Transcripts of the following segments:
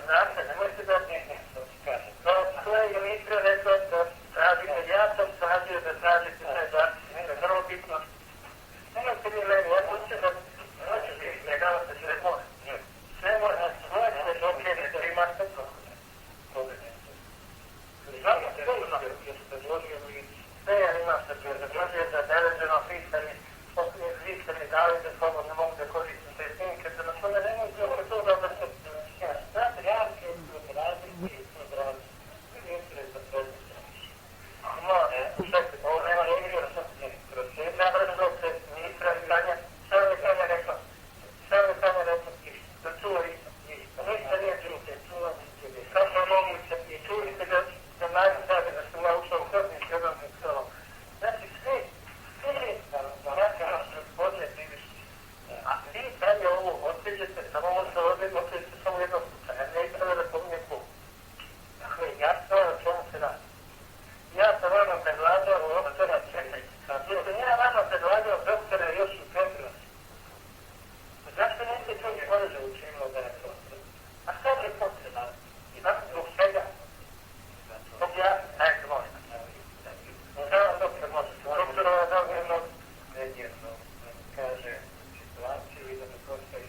znate, nemojte da to je Dimitra rekao da tražite, ja sam tražio da tražite taj zapis, to je vrlo bitno. Nemojte vi meni, ja hoću da hoćete izbjegavate sve more. Sve more, svoje sve dokljene da imate Zato što predložio mi sve, ja imam se predložio da deleženo pisani, vi ste mi dali da slobodno mogu da koristim te snimke, da na tome nemojte oko toga da se znate, ja ću različiti i odraziti. Interes da predstavljam. Čekaj, ovo nema nije da sam kroz jedna vrlo se ministra i Tanja, šta je Tanja rekla? Da čuva ništa nije čuti, čuva ništa. Kako je moguće i čuvite da nađu sebe da sam ja ušao u hodnik s jednom stolom. Znači, svi gospodine Pribišić, a vi dalje ovo odsjeđete, samo ovo se odsjeđete samo jednog slučaja, ne treba da pominje ko. Dakle, jasno je o čemu se radi. Ja sam vama predlagao doktora, čekajte, ja vama predlagao doktora još u Petrovac. Zašto niste čuli koleže učinilo da je to? A sad je potreba. I tako zbog svega. Dok ja, dajte molim. Da vam doktor može. Doktor vam dao jedno, kaže situaciju i da mi postoji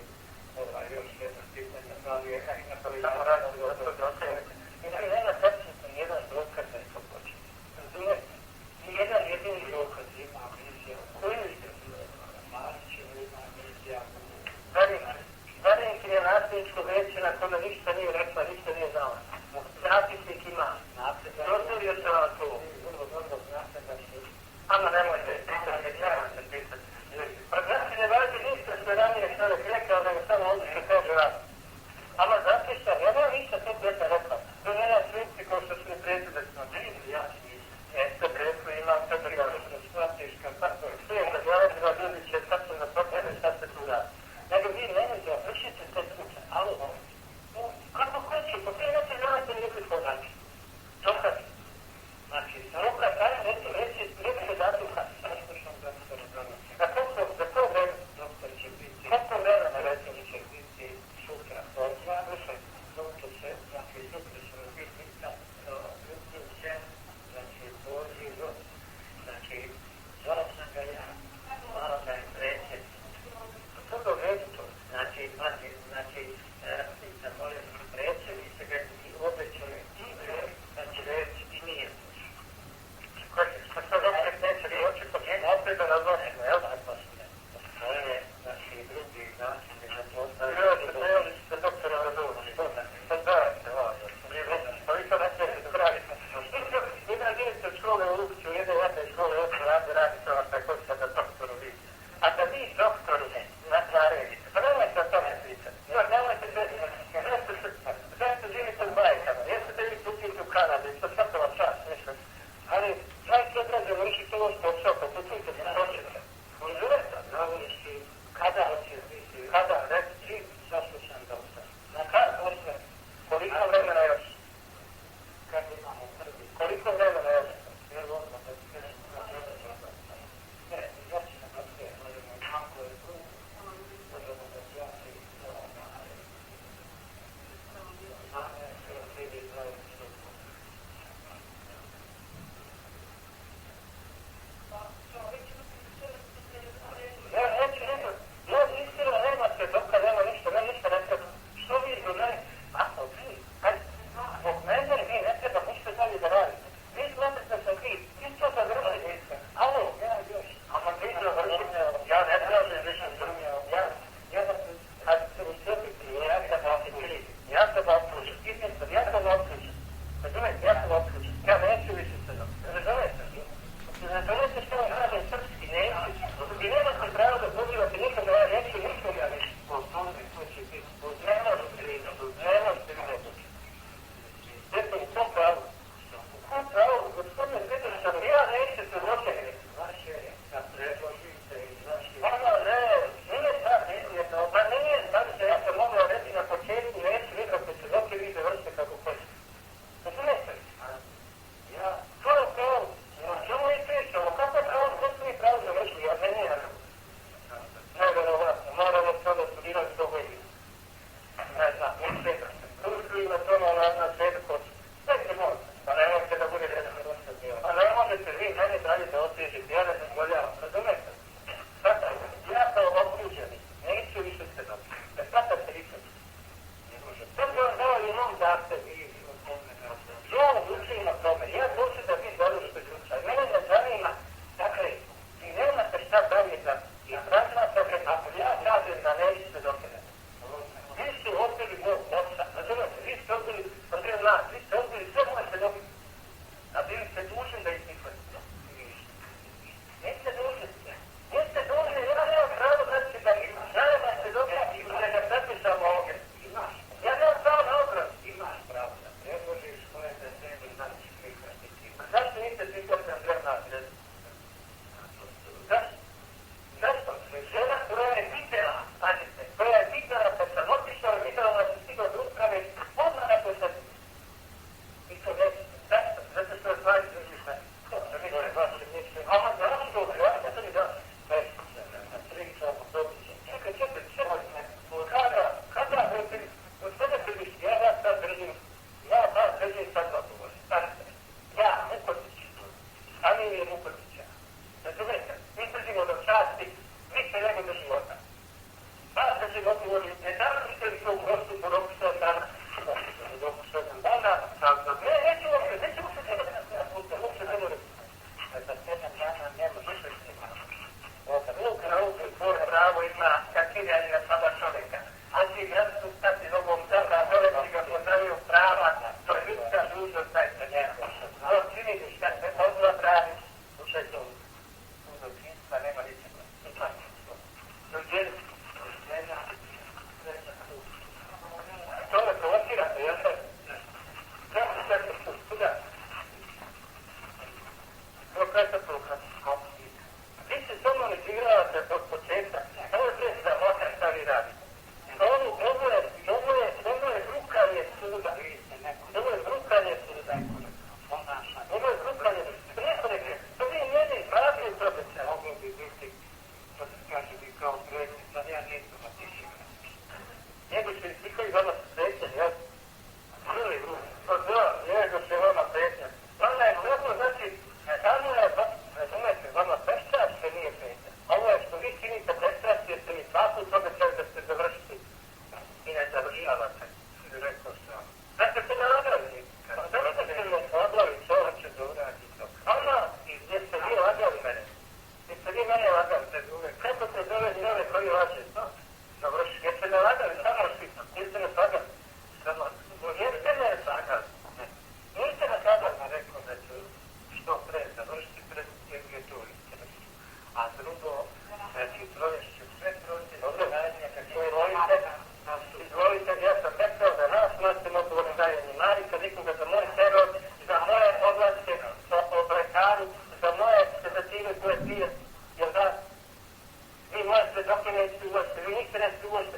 još jedno pitanje. Samo raditi o doktor. I da mi nema tačno jedan dokaz da je to počinje. Razumijete? Nijedan jedini dokaz ima amnezija. Koji ste Marićev ima amnezija? Zarenkin je nasljedničko veće na kome ništa nije rekla, ništa nije znala. Zapisnik ima. Dostavio sam vam to. Ama nemojte pitati. Pa znači ne važi ništa što je ranije čovjek rekao, da je samo ono što kaže vas. Ama zapisam, ja nemam ništa to peta rekla. To nema slici kao što su mi predsjedacima. Ja eto, preko imam sad da shvatiš kako je sve, da gledate da ljudi će tačno da potrebe šta se tu radi. Nego vi nemojte, vršite te slučaj, alo, kako hoću, po prije neće nemojte nikad podaći. Dokaz. Znači, ruka taj, reći datuka, vi niste nešto uvošte.